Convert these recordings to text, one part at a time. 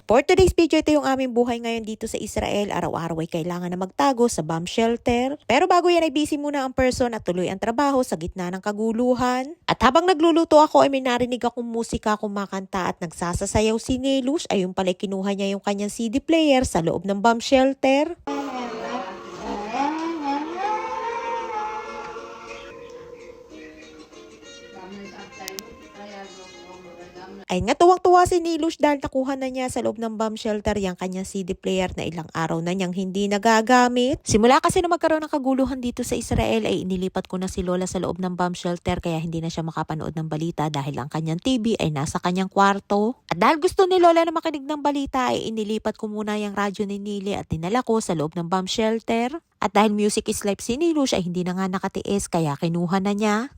For today's video, ito yung aming buhay ngayon dito sa Israel. Araw-araw ay kailangan na magtago sa bomb shelter. Pero bago yan ay busy muna ang person at tuloy ang trabaho sa gitna ng kaguluhan. At habang nagluluto ako ay may narinig akong musika, kumakanta at nagsasasayaw si Nelush. Ayun pala kinuha niya yung kanyang CD player sa loob ng bomb shelter. Ay nga tuwang-tuwa si Nelush dahil nakuha na niya sa loob ng bomb shelter yung kanyang CD player na ilang araw na niyang hindi nagagamit. Simula kasi na magkaroon ng kaguluhan dito sa Israel ay inilipat ko na si Lola sa loob ng bomb shelter kaya hindi na siya makapanood ng balita dahil ang kanyang TV ay nasa kanyang kwarto. At dahil gusto ni Lola na makinig ng balita ay inilipat ko muna yung radyo ni Nili at dinala ko sa loob ng bomb shelter. At dahil music is life si Nelush ay hindi na nga nakatiis kaya kinuha na niya.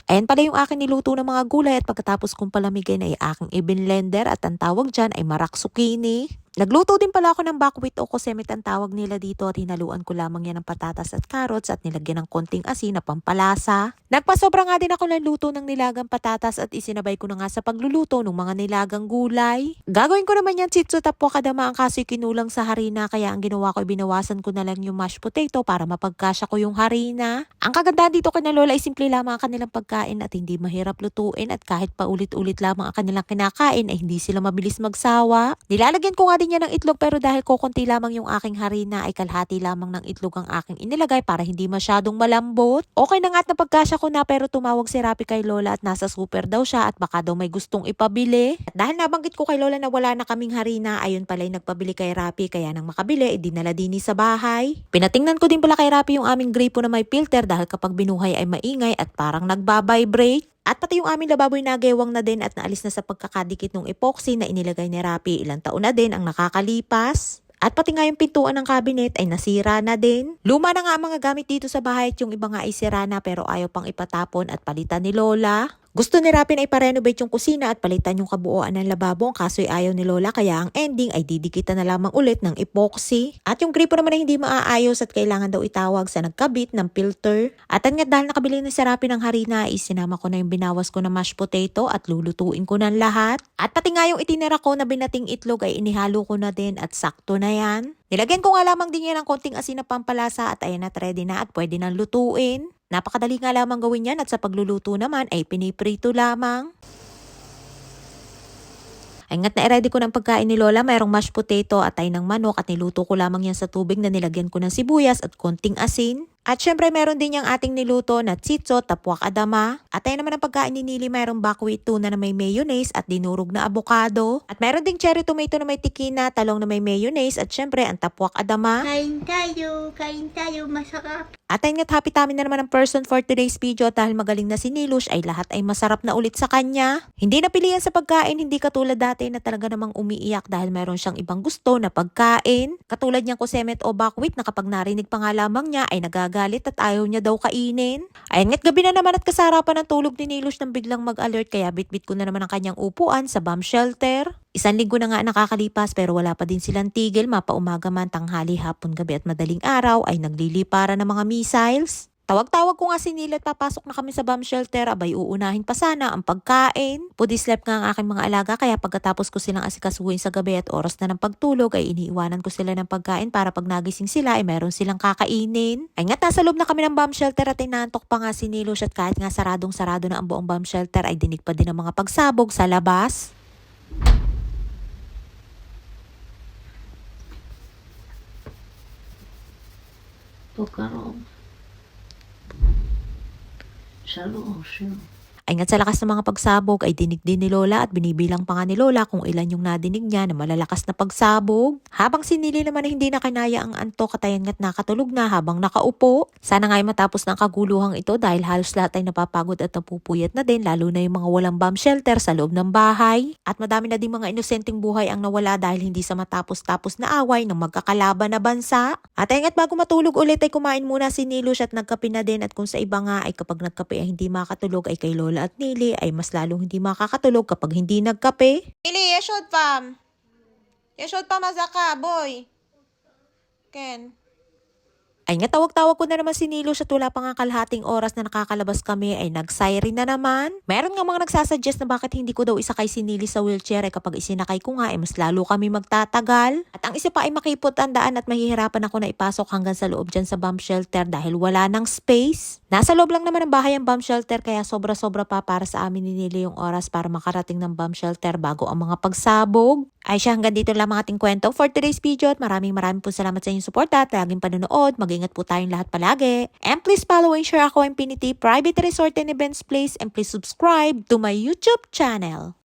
Ayan pala yung akin niluto ng mga gulay at pagkatapos kong palamigin ay aking ibinlender at ang tawag dyan ay marak zucchini. Nagluto din pala ako ng buckwheat o kosemit ang tawag nila dito at hinaluan ko lamang yan ng patatas at carrots at nilagyan ng konting asin na pampalasa. Nagpasobra nga din ako ng luto ng nilagang patatas at isinabay ko na nga sa pagluluto ng mga nilagang gulay. Gagawin ko naman yan chitso tapwa kadama ang kaso'y kinulang sa harina kaya ang ginawa ko ay binawasan ko na lang yung mashed potato para mapagkasya ko yung harina. Ang kagandahan dito kina Lola ay simple lamang ang kanilang pagkain at hindi mahirap lutuin at kahit paulit-ulit lamang ang kanilang kinakain ay hindi sila mabilis magsawa. Nilalagyan ko nga din niya ng itlog pero dahil kukunti lamang yung aking harina ay kalahati lamang ng itlog ang aking inilagay para hindi masyadong malambot. Okay na nga at napagkasya ko na pero tumawag si Rapi kay Lola at nasa super daw siya at baka daw may gustong ipabili. At dahil nabanggit ko kay Lola na wala na kaming harina, ayun pala'y nagpabili kay Rapi kaya nang makabili, dinala din sa bahay. Pinatingnan ko din pala kay Rapi yung aming gripo na may filter dahil kapag binuhay ay maingay at parang nagbabibrate. At pati yung aming lababoy nagewang na din at naalis na sa pagkakadikit ng epoxy na inilagay ni Rapi. Ilang taon na din ang nakakalipas. At pati nga yung pintuan ng cabinet ay nasira na din. Luma na nga ang mga gamit dito sa bahay at yung iba nga ay sira na pero ayaw pang ipatapon at palitan ni Lola. Gusto ni Rapi na iparenovate yung kusina at palitan yung kabuuan ng lababo, kaso'y ayaw ni Lola kaya ang ending ay didikitan na lamang ulit ng epoxy. At yung gripo naman ay hindi maaayos at kailangan daw itawag sa nagkabit ng filter. At nga dahil nakabili na si Rapi ng harina, isinama ko na yung binawas ko na mashed potato at lulutuin ko ng lahat. At pati nga yung itinira ko na binating itlog ay inihalo ko na din at sakto na yan. Nilagyan ko nga lamang din yan ng konting asin na pampalasa at ayan at ready na at pwede nang lutuin. Napakadali nga lamang gawin yan at sa pagluluto naman ay piniprito lamang. Ay nga't na-ready ko ng pagkain ni Lola, mayroong mashed potato at ay ng manok at niluto ko lamang yan sa tubig na nilagyan ko ng sibuyas at konting asin. At syempre meron din yung ating niluto na chitso, tapwak adama. At ayun naman ang pagkain ni Nili, mayroong buckwheat tuna na may mayonnaise at dinurog na avocado. At meron ding cherry tomato na may tikina, talong na may mayonnaise at syempre ang tapwak adama. Kain tayo, masarap. At ayun nga't happy tummy na naman ang person for today's video dahil magaling na si Nelush ay lahat ay masarap na ulit sa kanya. Hindi napilian sa pagkain, hindi katulad dati na talaga namang umiiyak dahil mayroon siyang ibang gusto na pagkain. Katulad niyang kosemet o buckwheat na kapag narinig pa nga lamang niya ay nagagalit at ayaw niya daw kainin. Ayun nga't gabi na naman at kasarapan ng tulog ni Nelush nang biglang mag-alert kaya bitbit ko na naman ang kanyang upuan sa bomb shelter. Isang linggo na nga nakakalipas pero wala pa din silang tigil, mapaumaga man, tanghali, hapon, gabi at madaling araw ay naglilipara ng mga missiles. Tawag-tawag ko nga si Nili at papasok na kami sa bomb shelter, abay uunahin pa sana ang pagkain. Pudislep nga ang aking mga alaga kaya pagkatapos ko silang asikasuhin sa gabi at oras na ng pagtulog ay iniiwanan ko sila ng pagkain para pag nagising sila ay meron silang kakainin. Ay nga nasa loob na kami ng bomb shelter at inaantok pa nga si Nelush at kahit nga saradong-sarado na ang buong bomb shelter ay dinig pa din ang mga pagsabog sa labas. Pagkaroon. Shalom. Ay nga't sa lakas ng mga pagsabog ay dinig din ni Lola at binibilang pa nga ni Lola kung ilan yung nadinig niya na malalakas na pagsabog. Habang si Nili naman ay hindi na kinaya ang antok at ayan nga't nakatulog na habang nakaupo. Sana nga ay matapos ng kaguluhang ito dahil halos lahat ay napapagod at napupuyat na din lalo na yung mga walang bomb shelter sa loob ng bahay. At madami na din mga inosenteng buhay ang nawala dahil hindi sa matapos-tapos na away ng magkakalaban na bansa. At ayan nga't bago matulog ulit ay kumain muna si Nelush at nagkape na din at kung sa iba nga ay kapag nagkape ay hindi makatulog ay kay Lola at Nili ay mas lalong hindi makakatulog kapag hindi nagkape. Nili, yeshod pam. Yeshod pam azaka, boy. Ken. Ay nga tawag-tawag ko na naman si Nilo siya tula pa nga kalahating oras na nakakalabas kami ay nag-siren na naman. Meron nga mga nagsasuggest na bakit hindi ko daw isakay si Nili sa wheelchair ay kapag isinakay ko nga ay mas lalo kami magtatagal. At ang isa pa ay makipot ang daan at mahihirapan ako na ipasok hanggang sa loob dyan sa bomb shelter dahil wala ng space. Nasa loob lang naman ng bahay ang bomb shelter kaya sobra-sobra pa para sa amin ni Nili yung oras para makarating ng bomb shelter bago ang mga pagsabog. Ay siya hanggang dito lang mga ating kwento for today's video at maraming po salamat sa inyong suporta at laging panonood. Mag-ingat po tayong lahat palagi. And please follow and share Ako Infinity Private Resort and Events Place and please subscribe to my YouTube channel.